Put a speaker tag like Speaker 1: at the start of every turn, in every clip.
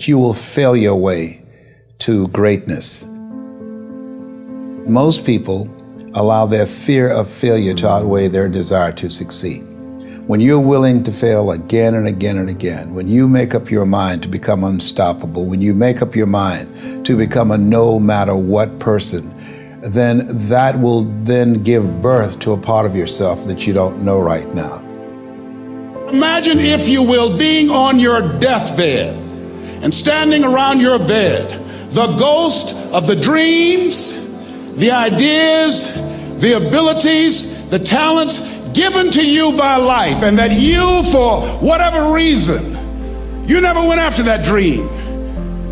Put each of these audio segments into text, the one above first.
Speaker 1: you will fail your way to greatness. Most people allow their fear of failure to outweigh their desire to succeed. When you're willing to fail again and again and again, when you make up your mind to become unstoppable, when you make up your mind to become a no matter what person, then that will then give birth to a part of yourself that you don't know right now.
Speaker 2: Imagine, if you will, being on your deathbed and standing around your bed, the ghost of the dreams, the ideas, the abilities, the talents given to you by life, and that you, for whatever reason, you never went after that dream.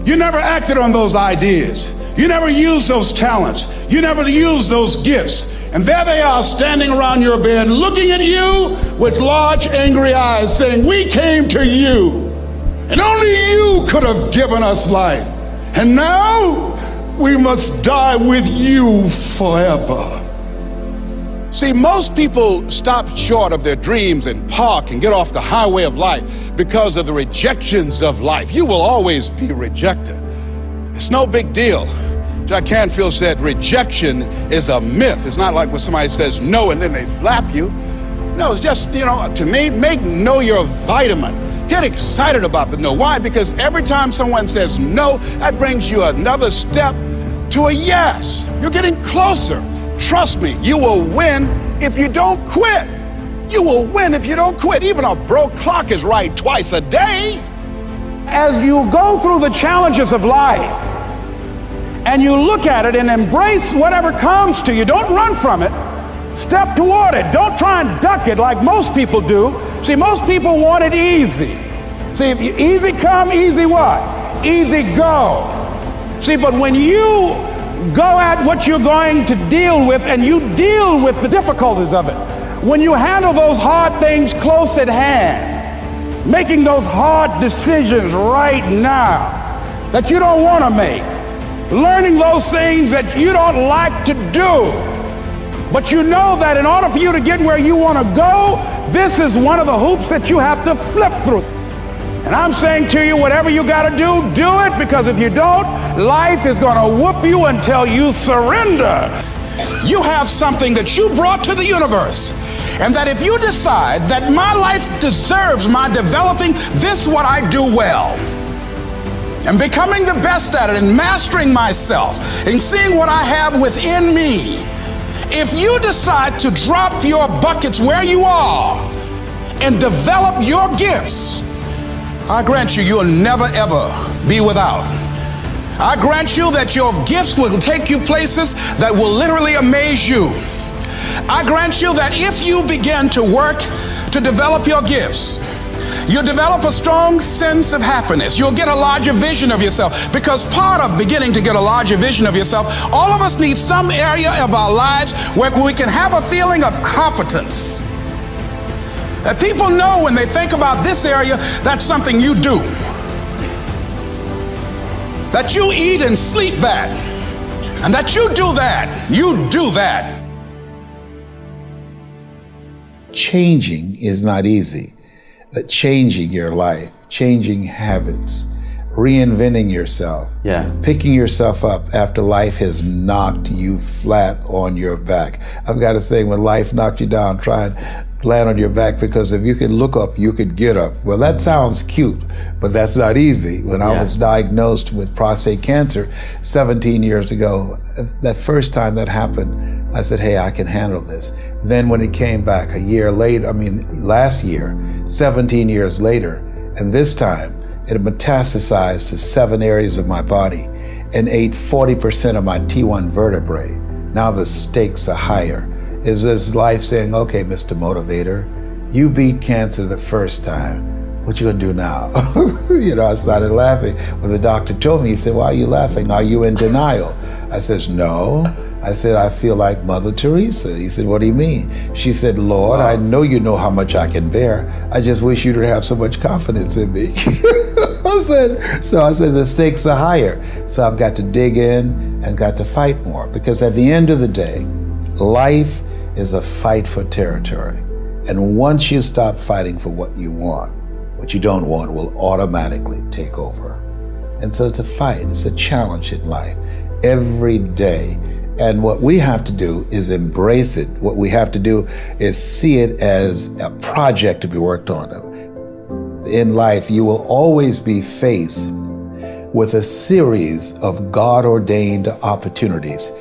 Speaker 2: You never acted on those ideas. You never used those talents. You never used those gifts. And there they are standing around your bed looking at you with large angry eyes saying, "We came to you, and only you could have given us life. And now we must die with you forever." See, most people stop short of their dreams and park and get off the highway of life because of the rejections of life. You will always be rejected. It's no big deal. Jack Canfield said rejection is a myth. It's not like when somebody says no and then they slap you. No, it's just, to me, make no your vitamin. Get excited about the no. Why? Because every time someone says no, that brings you another step to a yes. You're getting closer. Trust me, you will win if you don't quit. You will win if you don't quit. Even a broke clock is right twice a day.
Speaker 3: As you go through the challenges of life and you look at it and embrace whatever comes to you, don't run from it. Step toward it. Don't try and duck it like most people do. See, most people want it easy. See, if easy come, easy what? Easy go. See, but when you go at what you're going to deal with and you deal with the difficulties of it, when you handle those hard things close at hand, making those hard decisions right now that you don't want to make, learning those things that you don't like to do, but you know that in order for you to get where you want to go, this is one of the hoops that you have to flip through. And I'm saying to you, whatever you got to do it, because if you don't, life is going to whoop you until you surrender.
Speaker 2: You have something that you brought to the universe, and that if you decide that my life deserves my developing this what I do well, and becoming the best at it, and mastering myself, and seeing what I have within me, if you decide to drop your buckets where you are and develop your gifts, I grant you, you'll never ever be without. I grant you that your gifts will take you places that will literally amaze you. I grant you that if you begin to work to develop your gifts, you'll develop a strong sense of happiness. You'll get a larger vision of yourself, because part of beginning to get a larger vision of yourself, all of us need some area of our lives where we can have a feeling of competence. That people know when they think about this area, that's something you do. That you eat and sleep that. And that you do that. You do that.
Speaker 1: Changing is not easy. That changing your life, changing habits, reinventing yourself, picking yourself up after life has knocked you flat on your back. I've got to say, when life knocked you down, try and land on your back, because if you could look up, you could get up. Well, that sounds cute, but that's not easy. When I was diagnosed with prostate cancer 17 years ago, that first time that happened, I said, hey, I can handle this. Then when it came back a year later, last year, 17 years later, and this time it metastasized to 7 areas of my body and ate 40% of my T1 vertebrae. Now the stakes are higher. Is this life saying, okay, Mr. Motivator, you beat cancer the first time. What you gonna do now? I started laughing. When the doctor told me, he said, why are you laughing? Are you in denial? I said, no. I said, I feel like Mother Teresa. He said, what do you mean? She said, Lord, I know you know how much I can bear. I just wish you to have so much confidence in me. I said, the stakes are higher. So I've got to dig in and got to fight more, because at the end of the day, life is a fight for territory. And once you stop fighting for what you want, what you don't want will automatically take over. And so it's a fight, it's a challenge in life every day. And what we have to do is embrace it. What we have to do is see it as a project to be worked on. In life, you will always be faced with a series of God-ordained opportunities,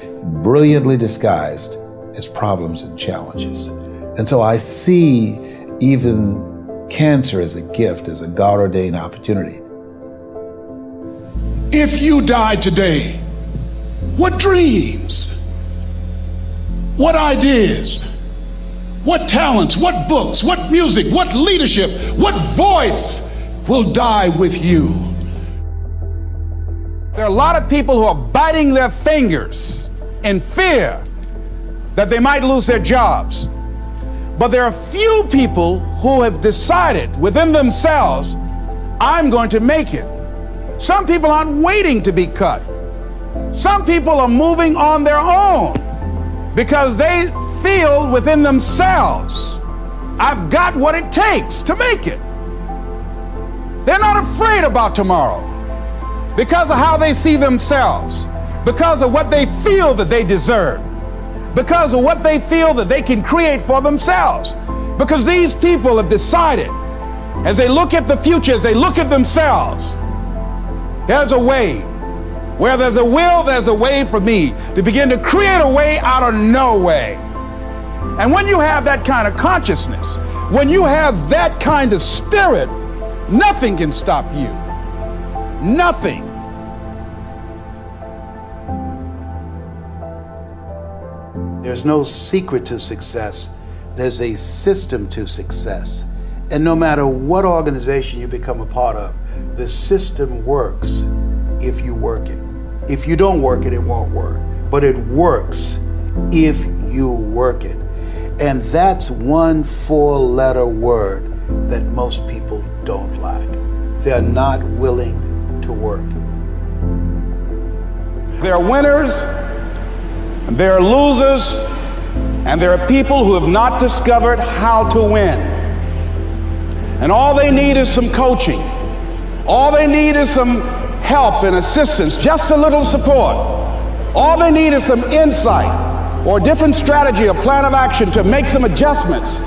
Speaker 1: brilliantly disguised as problems and challenges. And so I see even cancer as a gift, as a God-ordained opportunity.
Speaker 2: If you died today, what dreams, what ideas, what talents, what books, what music, what leadership, what voice will die with you?
Speaker 3: There are a lot of people who are biting their fingers in fear that they might lose their jobs. But there are few people who have decided within themselves, I'm going to make it. Some people aren't waiting to be cut. Some people are moving on their own because they feel within themselves, I've got what it takes to make it. They're not afraid about tomorrow because of how they see themselves, because of what they feel that they deserve, because of what they feel that they can create for themselves. Because these people have decided, as they look at the future, as they look at themselves, there's a way. Where there's a will, there's a way for me to begin to create a way out of no way. And when you have that kind of consciousness, when you have that kind of spirit, nothing can stop you. Nothing.
Speaker 1: There's no secret to success. There's a system to success. And no matter what organization you become a part of, the system works if you work it. If you don't work it, it won't work. But it works if you work it. And that's one 4-letter word that most people don't like. They're not willing to work.
Speaker 3: There are winners, and there are losers, and there are people who have not discovered how to win. And all they need is some coaching. All they need is some help and assistance, just a little support. All they need is some insight or a different strategy, a plan of action to make some adjustments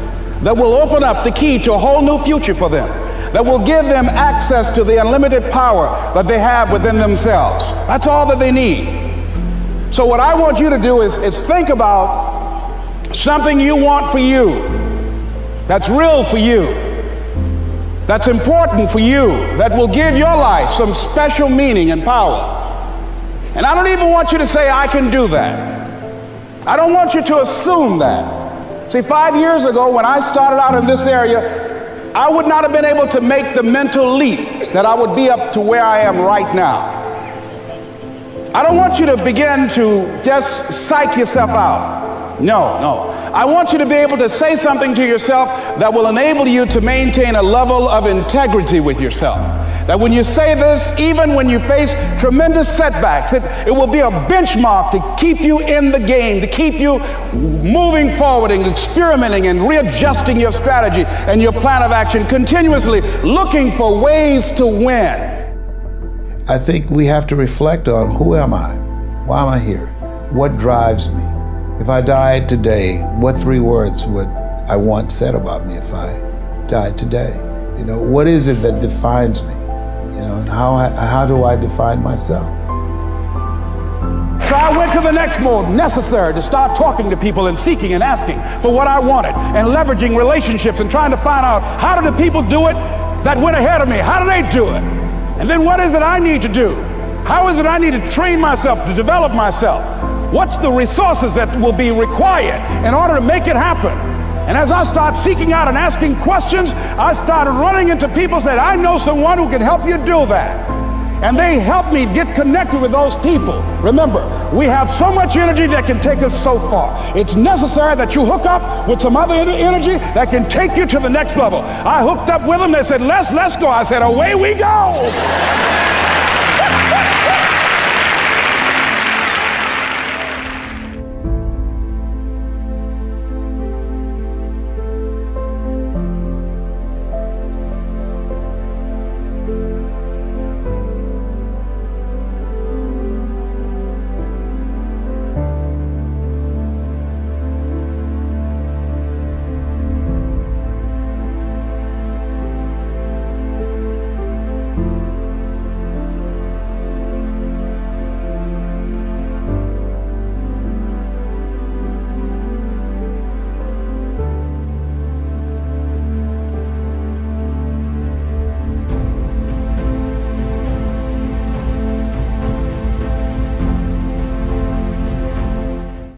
Speaker 3: that will open up the key to a whole new future for them, that will give them access to the unlimited power that they have within themselves. That's all that they need. So what I want you to do is think about something you want for you, that's real for you, that's important for you, that will give your life some special meaning and power. And I don't even want you to say, I can do that. I don't want you to assume that. See, 5 years ago when I started out in this area, I would not have been able to make the mental leap that I would be up to where I am right now. I don't want you to begin to just psych yourself out. No. I want you to be able to say something to yourself that will enable you to maintain a level of integrity with yourself. That when you say this, even when you face tremendous setbacks, it will be a benchmark to keep you in the game, to keep you moving forward and experimenting and readjusting your strategy and your plan of action, continuously looking for ways to win.
Speaker 1: I think we have to reflect on, who am I? Why am I here? What drives me? If I died today, what 3 words would I want said about me if I died today? You know, what is it that defines me? You know, and how do I define myself?
Speaker 3: So I went to the next mode necessary to start talking to people and seeking and asking for what I wanted and leveraging relationships and trying to find out, how do the people do it that went ahead of me? How do they do it? And then what is it I need to do? How is it I need to train myself, to develop myself? What's the resources that will be required in order to make it happen? And as I start seeking out and asking questions, I started running into people who said, I know someone who can help you do that. And they helped me get connected with those people. Remember, we have so much energy that can take us so far. It's necessary that you hook up with some other energy that can take you to the next level. I hooked up with them. They said, let's go. I said, away we go.